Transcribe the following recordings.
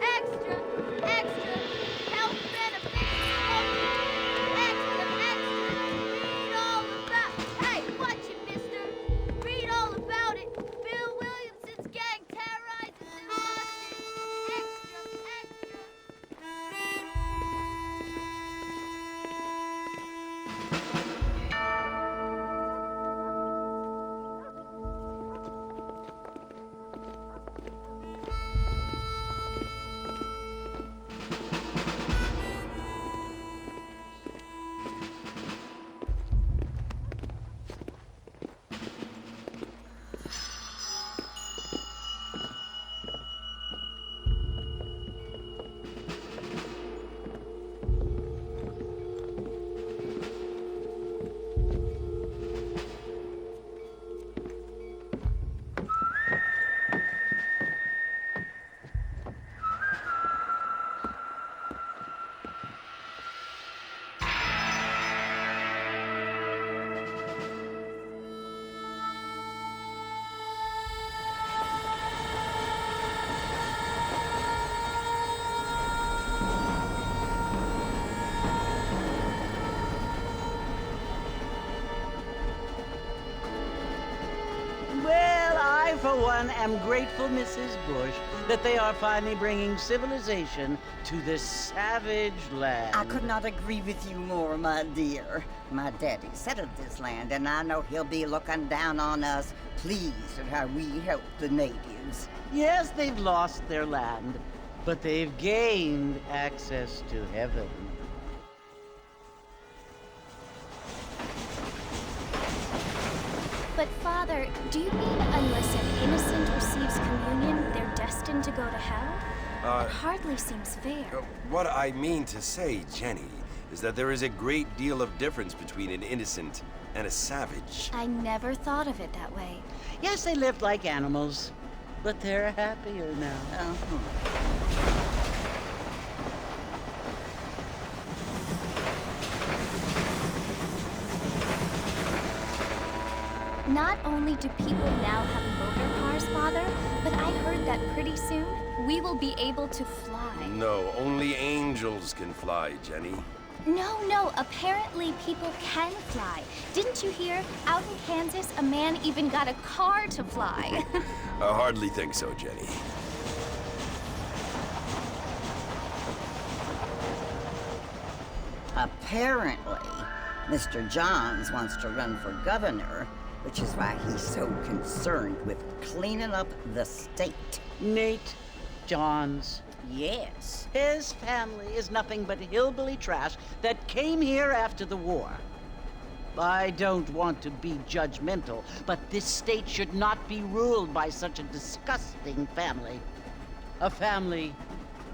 Extra, extra, health benefits smoking. Extra, extra, read all about. Hey, watch it, mister. Read all about it. Bill Williamson's gang terrorizes New Boston. Extra, For one, am grateful, Mrs. Bush, that they are finally bringing civilization to this savage land. I could not agree with you more, my dear. My daddy settled this land, and I know he'll be looking down on us, pleased at how we help the natives. Yes, they've lost their land, but they've gained access to heaven. But Father, do you mean unless an innocent receives communion, they're destined to go to hell? It hardly seems fair. What I mean to say, Jenny, is that there is a great deal of difference between an innocent and a savage. I never thought of it that way. Yes, they lived like animals, but they're happier now. Not only do people now have motor cars, Father, but I heard that pretty soon we will be able to fly. No, only angels can fly, Jenny. No, apparently people can fly. Didn't you hear? Out in Kansas, a man even got a car to fly. I hardly think so, Jenny. Apparently, Mr. Johns wants to run for governor, which is why he's so concerned with cleaning up the state. Nate Johns. Yes. His family is nothing but hillbilly trash that came here after the war. I don't want to be judgmental, but this state should not be ruled by such a disgusting family. A family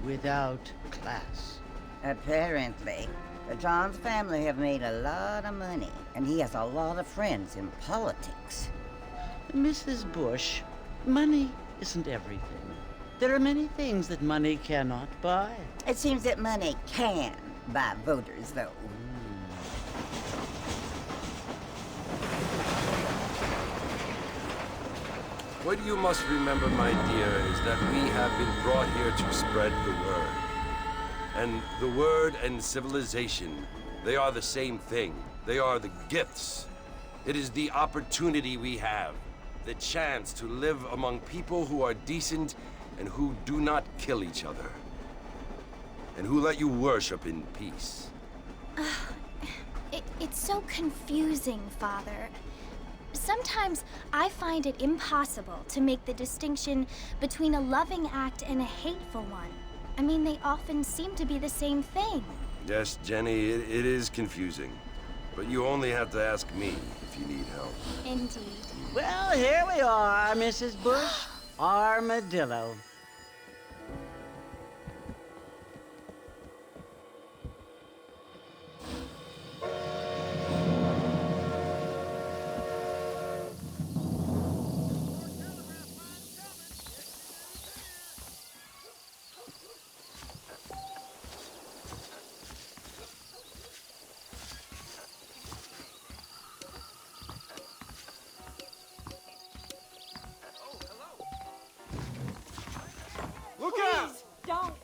without class. Apparently. The Johns family have made a lot of money, and he has a lot of friends in politics. Mrs. Bush, money isn't everything. There are many things that money cannot buy. It seems that money can buy voters, though. What you must remember, my dear, is that we have been brought here to spread the word. And the word and civilization, they are the same thing. They are the gifts. It is the opportunity we have, the chance to live among people who are decent and who do not kill each other, and who let you worship in peace. It's so confusing, Father. Sometimes I find it impossible to make the distinction between a loving act and a hateful one. I mean, they often seem to be the same thing. Yes, Jenny, it is confusing. But you only have to ask me if you need help. Indeed. Well, here we are, Mrs. Bush. Armadillo. Look out! Don't.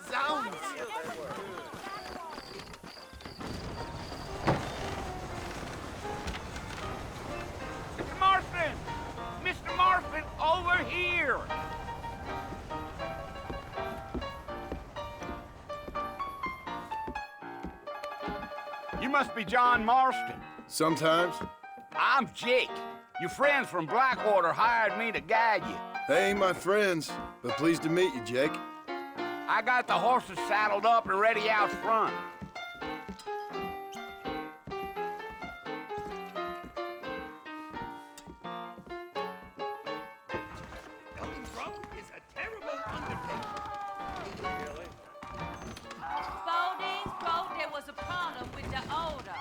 Zounds! Mr. Marston! Mr. Marston, over here! You must be John Marston. Sometimes. I'm Jake. Your friends from Blackwater hired me to guide you. They ain't my friends, but pleased to meet you, Jake. I got the horses saddled up and ready out front. Coming from is a terrible undertaking. Spaulding's wrote there was a problem with the order.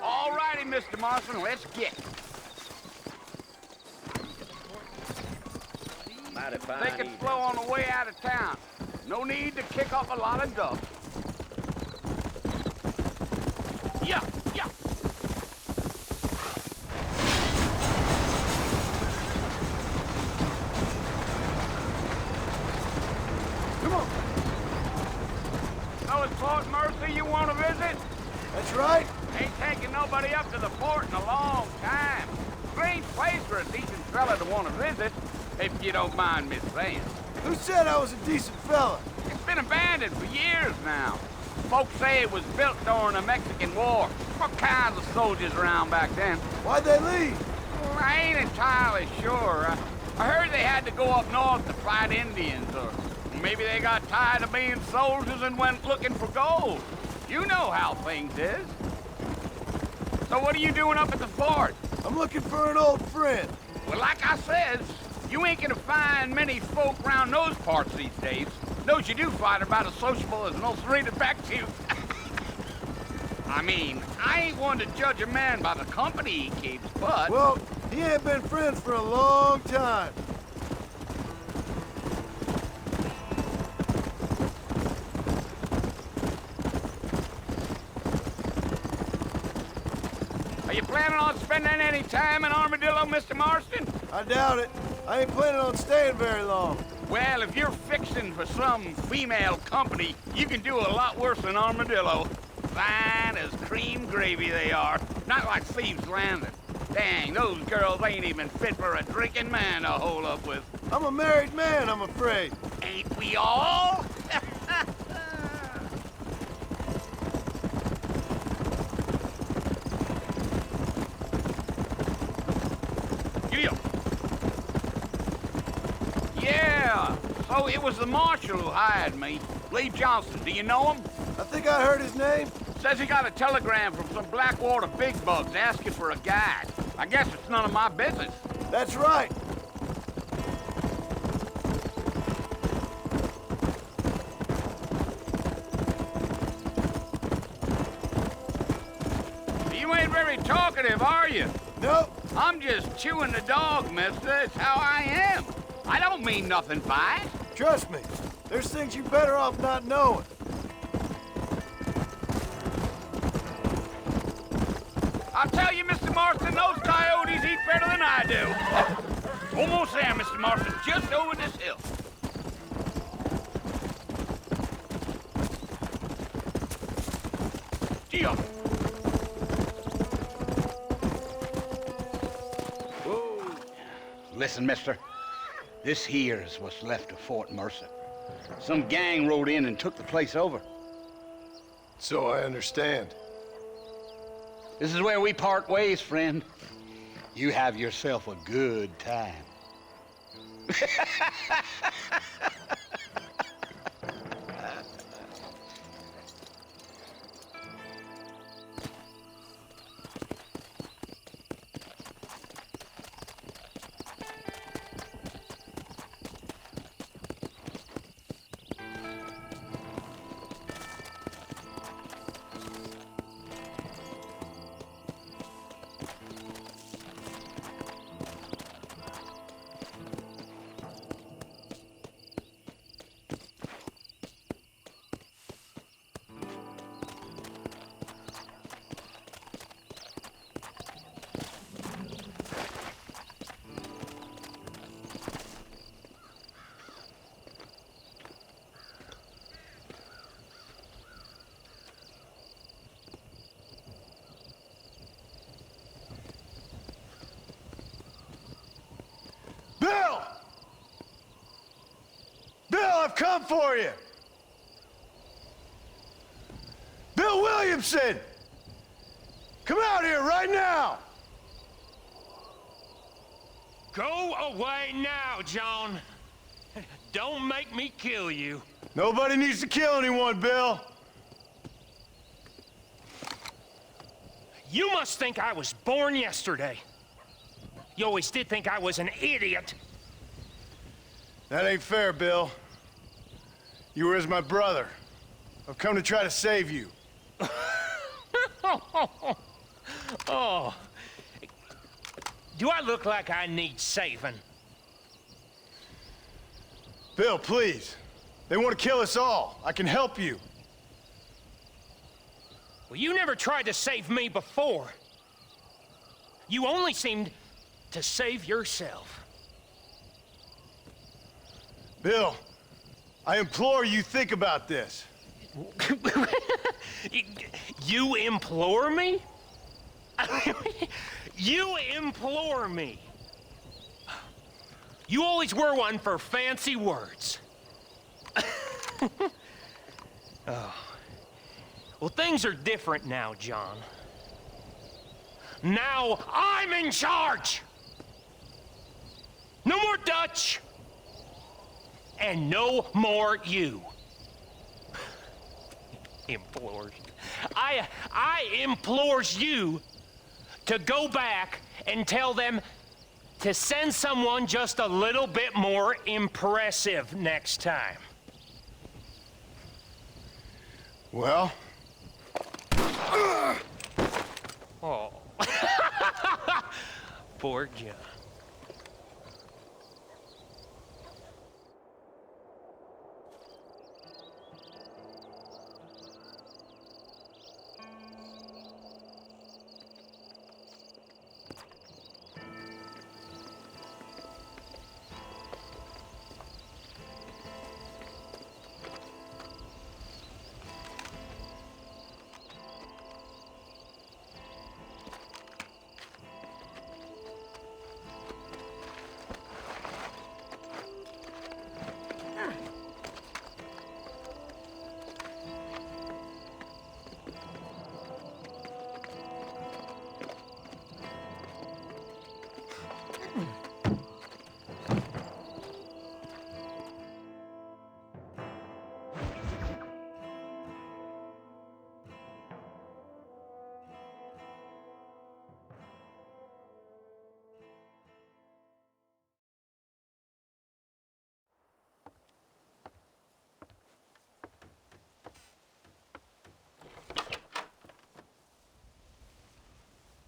All righty, Mr. Marston, let's get it. They can flow on the way out of town. No need to kick up a lot of dust. Yeah, yeah. Come on. So it's Port Mercy you want to visit? That's right. Ain't taking nobody up to the port in a long time. Strange place for a decent fella to want to visit, if you don't mind me saying. Who said I was a decent fella? It's been abandoned for years now. Folks say it was built during the Mexican War. What kinds of soldiers around back then? Why'd they leave? Well, I ain't entirely sure. I heard they had to go up north to fight Indians, or maybe they got tired of being soldiers and went looking for gold. You know how things is. So what are you doing up at the fort? I'm looking for an old friend. Well, like I says, you ain't gonna find many folk round those parts these days. Those you do find are about as sociable as an ulcerated back tooth. I mean, I ain't one to judge a man by the company he keeps, but... Well, he ain't been friends for a long time. Are you planning on spending any time in Armadillo, Mr. Marston? I doubt it. I ain't planning on staying very long. Well, if you're fixing for some female company, you can do a lot worse than Armadillo. Fine as cream gravy they are. Not like Thieves' Landing. Dang, those girls ain't even fit for a drinking man to hole up with. I'm a married man, I'm afraid. Ain't we all? Giddy up. Yeah, so it was the marshal who hired me. Lee Johnson, do you know him? I think I heard his name. Says he got a telegram from some Blackwater big bugs asking for a guide. I guess it's none of my business. That's right. You ain't very talkative, are you? Nope. I'm just chewing the dog, mister. It's how I am. I don't mean nothing by it. Trust me. There's things you better off not knowing. I'll tell you, Mr. Marston, those coyotes eat better than I do. Almost there, Mr. Marston, just over this hill. Gee up. Listen, mister. This here's what's left of Fort Mercer. Some gang rode in and took the place over. So I understand. This is where we part ways, friend. You have yourself a good time. Bill! Bill, I've come for you! Bill Williamson! Come out here right now! Go away now, John. Don't make me kill you. Nobody needs to kill anyone, Bill. You must think I was born yesterday. You always did think I was an idiot. That ain't fair, Bill. You were as my brother. I've come to try to save you. Oh. Do I look like I need saving? Bill, please. They want to kill us all. I can help you. Well, you never tried to save me before. You only seemed to save yourself. Bill, I implore you think about this. You implore me? You implore me. You always were one for fancy words. Oh. Well, things are different now, John. Now I'm in charge! No more Dutch! And no more you. Implores. I implores you to go back and tell them to send someone just a little bit more impressive next time. Well? Oh. Poor John.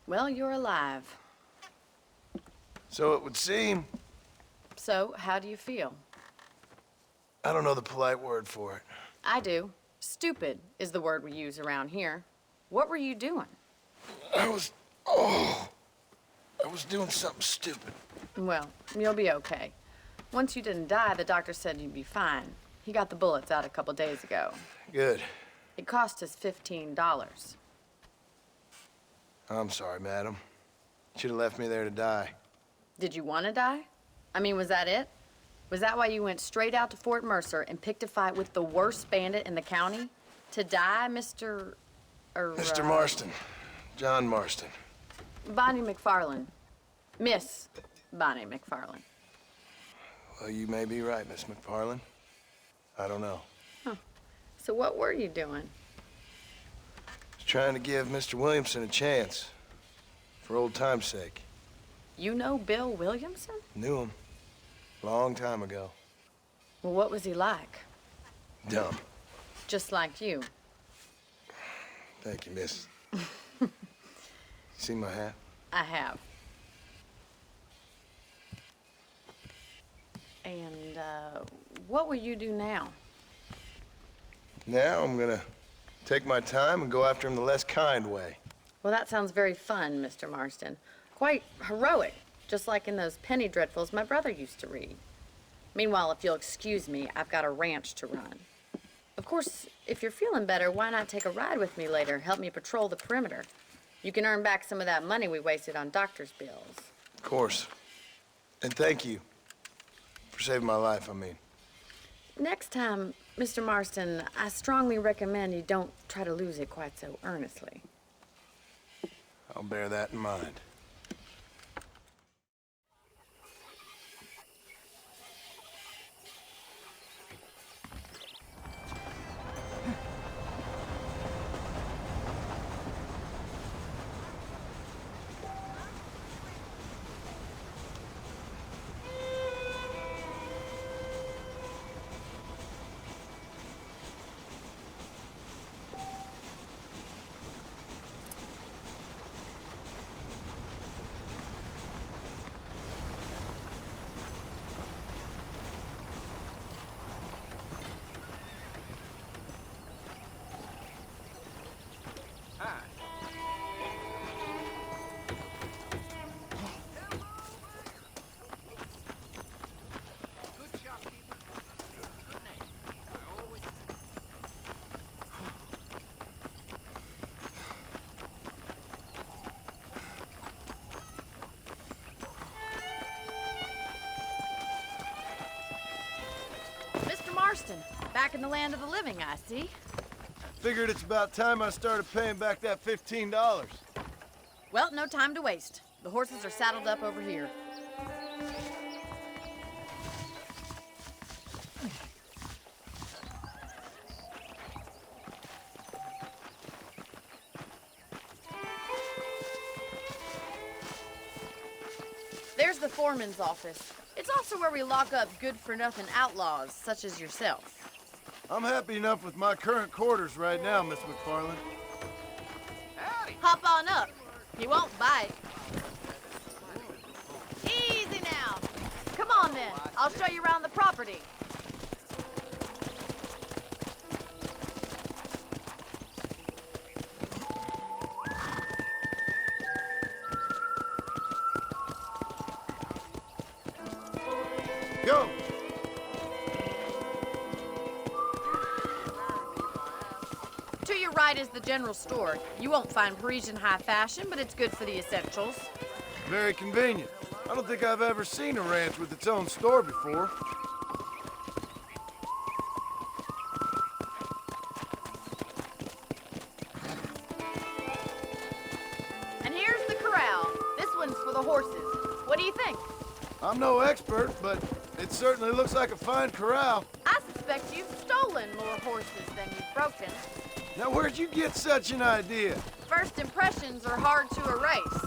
Well, you're alive. So it would seem. So, how do you feel? I don't know the polite word for it. I do. Stupid is the word we use around here. What were you doing? I was Oh, I was doing something stupid. Well, you'll be okay. Once you didn't die, the doctor said you'd be fine. He got the bullets out a couple days ago. Good. It cost us $15. I'm sorry, madam. Should have left me there to die. Did you want to die? I mean, was that it? Was that why you went straight out to Fort Mercer and picked a fight with the worst bandit in the county? To die, Mr. Mr. Marston. John Marston. Bonnie McFarland. Miss Bonnie McFarland. Well, you may be right, Miss McFarland. I don't know. So what were you doing? I was trying to give Mr. Williamson a chance. For old time's sake. You know Bill Williamson? Knew him. Long time ago. Well, what was he like? Dumb. Just like you. Thank you, miss. See my hat? I have. And, what will you do now? Now I'm gonna take my time and go after him the less kind way. Well, that sounds very fun, Mr. Marston. Quite heroic, just like in those penny dreadfuls my brother used to read. Meanwhile, if you'll excuse me, I've got a ranch to run. Of course, if you're feeling better, why not take a ride with me later? Help me patrol the perimeter. You can earn back some of that money we wasted on doctor's bills. Of course. And thank you for saving my life, I mean. Next time, Mr. Marston, I strongly recommend you don't try to lose it quite so earnestly. I'll bear that in mind. Mr. Marston, back in the land of the living, I see. Figured it's about time I started paying back that $15. Well, no time to waste. The horses are saddled up over here. There's the foreman's office. It's also where we lock up good-for-nothing outlaws, such as yourself. I'm happy enough with my current quarters right now, Miss McFarland. Hop on up. He won't bite. Easy now. Come on, then. I'll show you around the property. Go! To your right is the general store. You won't find Parisian high fashion, but it's good for the essentials. Very convenient. I don't think I've ever seen a ranch with its own store before. And here's the corral. This one's for the horses. What do you think? I'm no expert, but it certainly looks like a fine corral. I suspect you've stolen more horses than you've broken. Now, where'd you get such an idea? First impressions are hard to erase.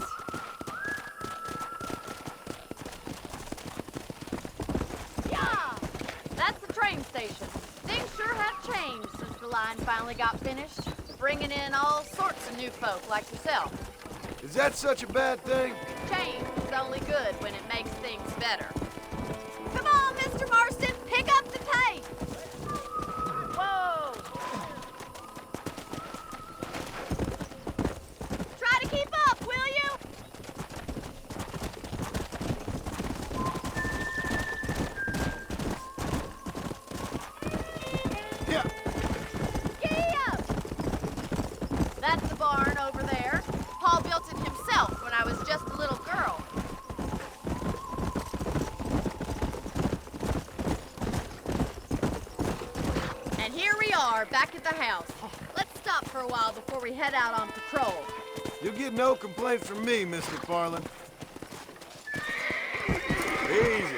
Yeah! That's the train station. Things sure have changed since the line finally got finished, bringing in all sorts of new folk like yourself. Is that such a bad thing? Change is only good when it makes things better. Come on, Mr. Marston, pick up the pace! Whoa! Try to keep up, will you? back at the house. Let's stop for a while before we head out on patrol. You'll get no complaints from me, Mr. Farland. Easy.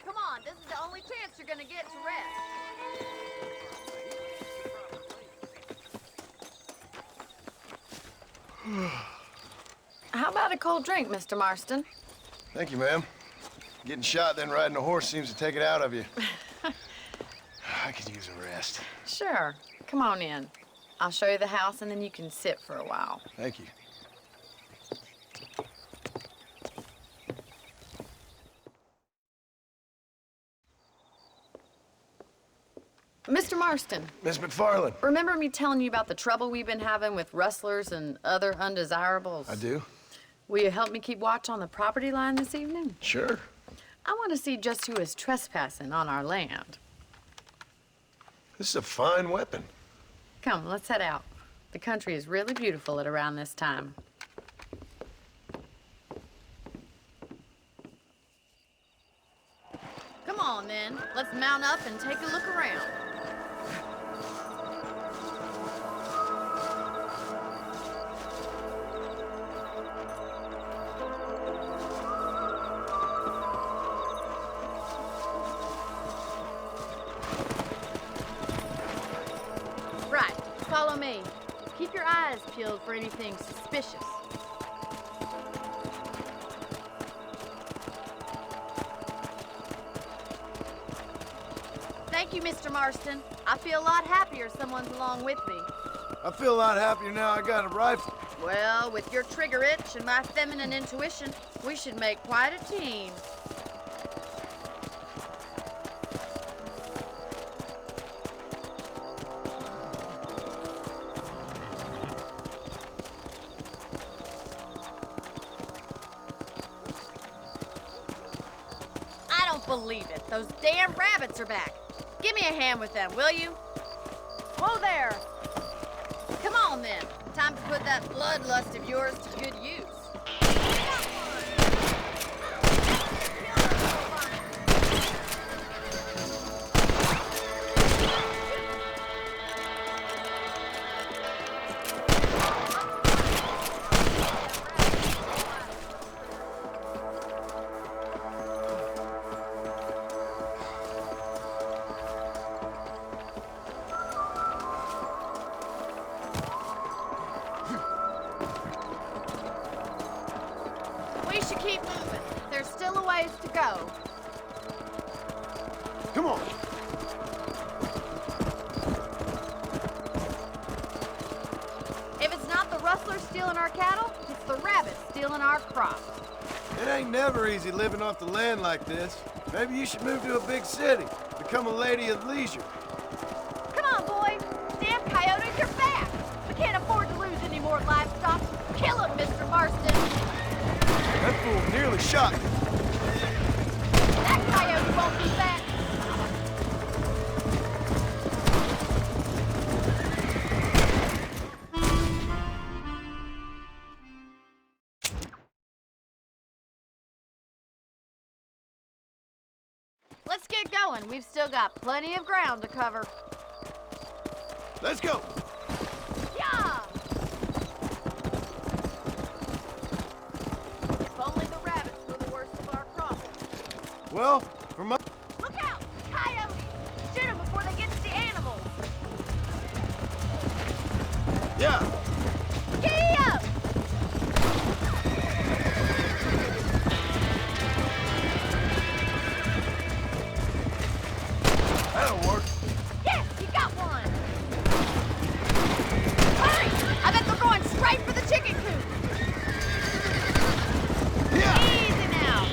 Come on, this is the only chance you're gonna get to rest. How about a cold drink, Mr. Marston? Thank you, ma'am. Getting shot, then riding a horse seems to take it out of you. I could use a rest. Sure. Come on in. I'll show you the house, and then you can sit for a while. Thank you. Mr. Marston, Miss McFarland. remember me telling you about the trouble we've been having with rustlers and other undesirables? I do? Will you help me keep watch on the property line this evening? Sure. I want to see just who is trespassing on our land. This is a fine weapon. Come, let's head out. The country is really beautiful at around this time. Come on, then. Let's mount up and take a look around. Right, follow me. Keep your eyes peeled for anything suspicious. Thank you, Mr. Marston. I feel a lot happier someone's along with me. I feel a lot happier now I got a rifle. Well, with your trigger itch and my feminine intuition, we should make quite a team. I don't believe it. Those damn rabbits are back. Give me a hand with them, will you? Whoa there. Come on, then. Time to put that bloodlust of yours to good use. We should keep moving. There's still a ways to go. Come on. If it's not the rustlers stealing our cattle, it's the rabbits stealing our crops. It ain't never easy living off the land like this. Maybe you should move to a big city. Become a lady of leisure. Come on, boys. Damn coyotes, you're back. We can't afford to lose any more livestock. Kill him, Mr. Marston. That fool nearly shot me. That coyote won't be back. Let's get going. We've still got plenty of ground to cover. Let's go. Yeah! If only the rabbits were the worst of our crossing. Well, for my... Look out! Coyotes! Shoot them before they get to the animals! Yeah. Giddy up! That'll work. Yes, you got one! Hurry! I bet they're going straight for the chicken coop! Yeah. Easy now!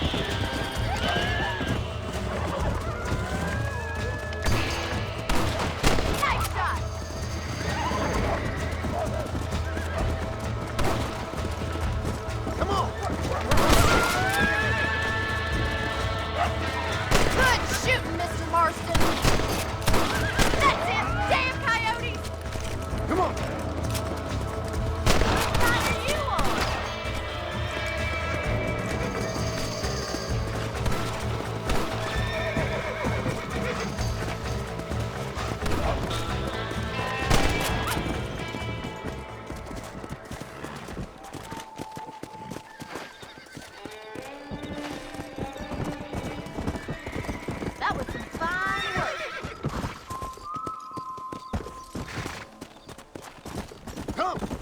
Nice shot! Come!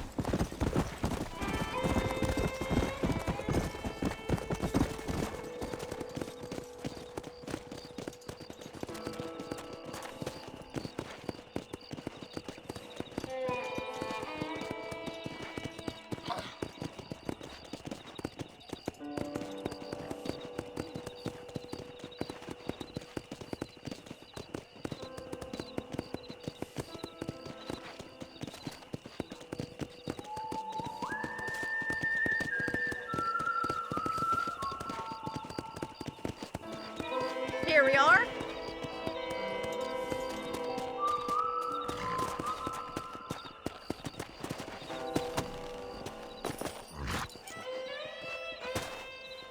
Here we are.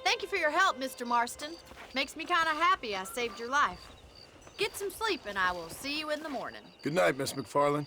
Thank you for your help, Mr. Marston. Makes me kind of happy I saved your life. Get some sleep, and I will see you in the morning. Good night, Miss McFarland.